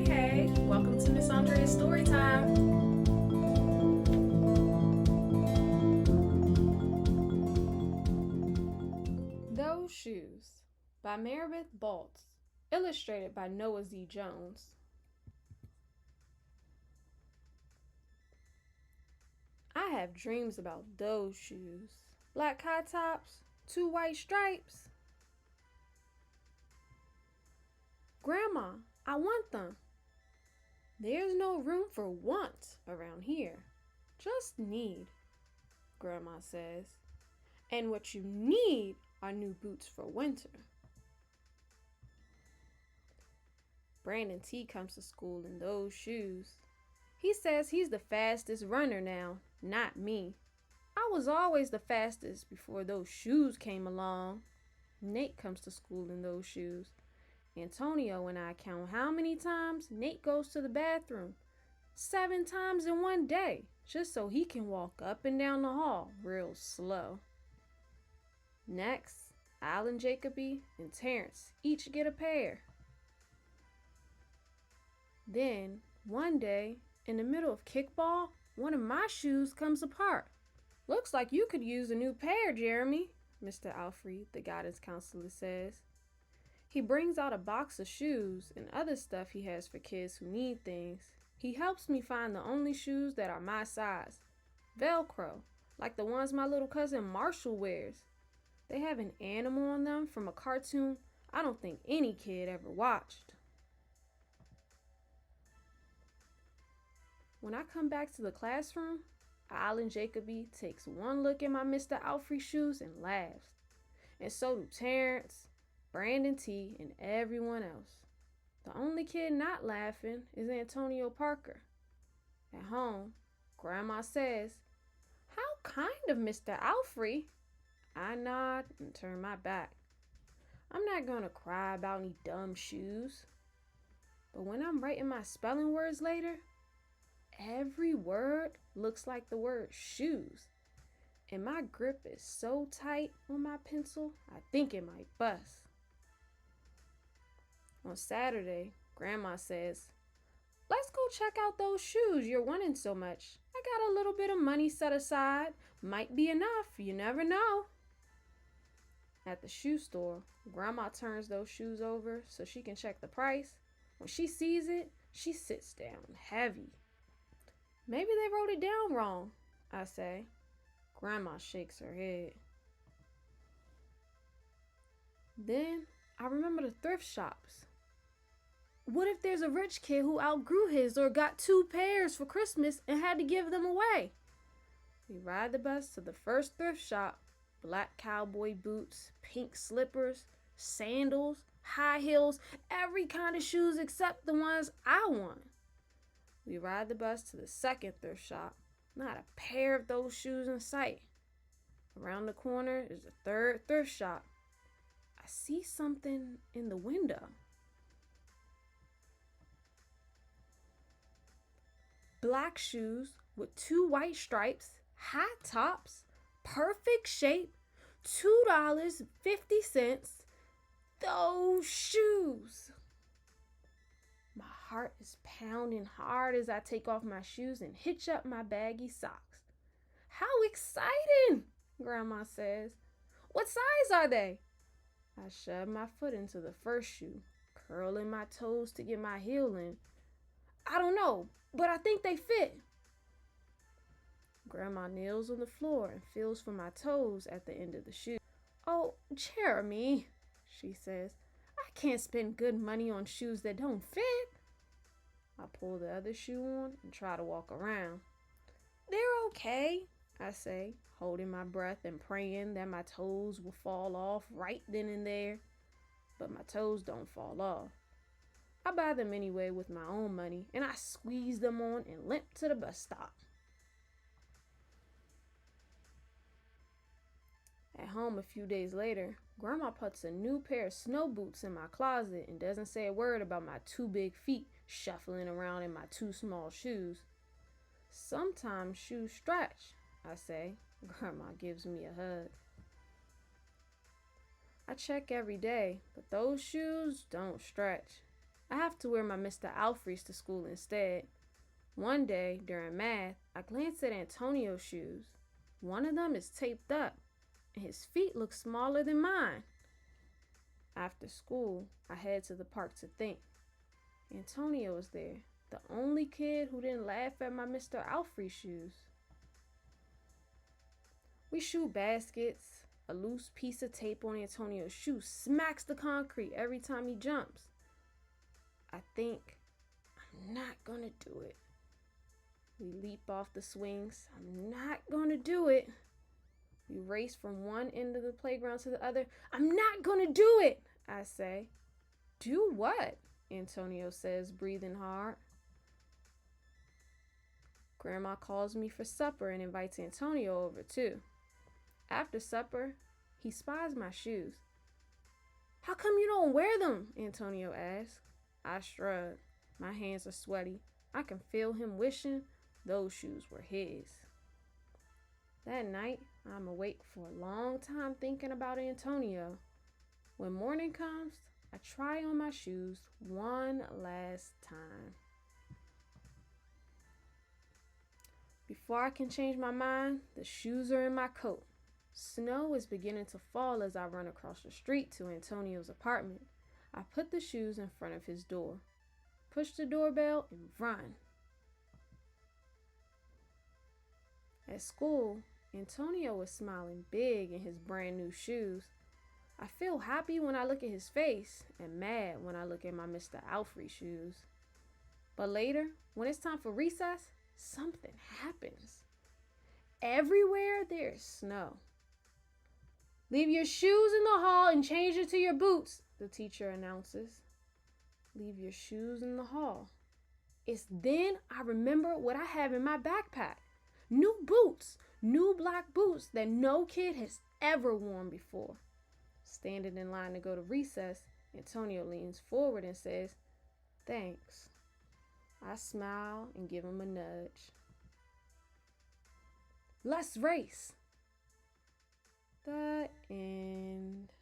Hey, welcome to Miss Aundrea's story time. Those Shoes by Maribeth Boelts, illustrated by Noah Z. Jones. I have dreams about those shoes. Black high tops, 2 white stripes. Grandma, I want them. There's no room for want around here. Just need, Grandma says. And what you need are new boots for winter. Brandon T comes to school in those shoes. He says he's the fastest runner now, not me. I was always the fastest before those shoes came along. Nate comes to school in those shoes. Antonio and I count how many times Nate goes to the bathroom. 7 times in one day, just so he can walk up and down the hall real slow. Next, Alan Jacoby and Terrence each get a pair. Then, one day, in the middle of kickball, one of my shoes comes apart. Looks like you could use a new pair, Jeremy, Mr. Alfrey, the guidance counselor, says. He brings out a box of shoes and other stuff he has for kids who need things. He helps me find the only shoes that are my size. Velcro, like the ones my little cousin Marshall wears. They have an animal on them from a cartoon I don't think any kid ever watched. When I come back to the classroom, Alan Jacoby takes one look at my Mr. Alfrey shoes and laughs. And so do Terrence, Brandon T, and everyone else. The only kid not laughing is Antonio Parker. At home, Grandma says, "How kind of Mr. Alfrey." I nod and turn my back. I'm not going to cry about any dumb shoes. But when I'm writing my spelling words later, every word looks like the word shoes. And my grip is so tight on my pencil, I think it might bust. On Saturday, Grandma says, "Let's go check out those shoes you're wanting so much. I got a little bit of money set aside. Might be enough, you never know." At the shoe store, Grandma turns those shoes over so she can check the price. When she sees it, she sits down heavy. "Maybe they wrote it down wrong," I say. Grandma shakes her head. Then I remember the thrift shops. What if there's a rich kid who outgrew his or got 2 pairs for Christmas and had to give them away? We ride the bus to the first thrift shop. Black cowboy boots, pink slippers, sandals, high heels, every kind of shoes except the ones I want. We ride the bus to the second thrift shop. Not a pair of those shoes in sight. Around the corner is the third thrift shop. I see something in the window. Black shoes with 2 white stripes, high tops, perfect shape, $2.50. Those shoes. My heart is pounding hard as I take off my shoes and hitch up my baggy socks. "How exciting," Grandma says. "What size are they?" I shove my foot into the first shoe, curling my toes to get my heel in. "I don't know, but I think they fit." Grandma kneels on the floor and feels for my toes at the end of the shoe. "Oh, Jeremy," she says, "I can't spend good money on shoes that don't fit." I pull the other shoe on and try to walk around. "They're okay," I say, holding my breath and praying that my toes will fall off right then and there. But my toes don't fall off. I buy them anyway with my own money, and I squeeze them on and limp to the bus stop. At home a few days later, Grandma puts a new pair of snow boots in my closet and doesn't say a word about my 2 big feet shuffling around in my 2 small shoes. "Sometimes shoes stretch," I say. Grandma gives me a hug. I check every day, but those shoes don't stretch. I have to wear my Mr. Alfreys to school instead. One day, during math, I glanced at Antonio's shoes. One of them is taped up, and his feet look smaller than mine. After school, I head to the park to think. Antonio was there, the only kid who didn't laugh at my Mr. Alfrey shoes. We shoot baskets. A loose piece of tape on Antonio's shoe smacks the concrete every time he jumps. I think, I'm not gonna do it. We leap off the swings. I'm not gonna do it. We race from one end of the playground to the other. I'm not gonna do it, I say. Do what? Antonio says, breathing hard. Grandma calls me for supper and invites Antonio over too. After supper, he spies my shoes. How come you don't wear them? Antonio asks. I shrug. My hands are sweaty. I can feel him wishing those shoes were his. That night, I'm awake for a long time thinking about Antonio. When morning comes, I try on my shoes one last time. Before I can change my mind, the shoes are in my coat. Snow is beginning to fall as I run across the street to Antonio's apartment. I put the shoes in front of his door, push the doorbell, and run. At school, Antonio was smiling big in his brand new shoes. I feel happy when I look at his face and mad when I look at my Mr. Alfrey shoes. But later, when it's time for recess, something happens. Everywhere there's snow. Leave your shoes in the hall and change into your boots, the teacher announces. Leave your shoes in the hall. It's then I remember what I have in my backpack. New boots, new black boots that no kid has ever worn before. Standing in line to go to recess, Antonio leans forward and says, "Thanks." I smile and give him a nudge. Let's race. The end.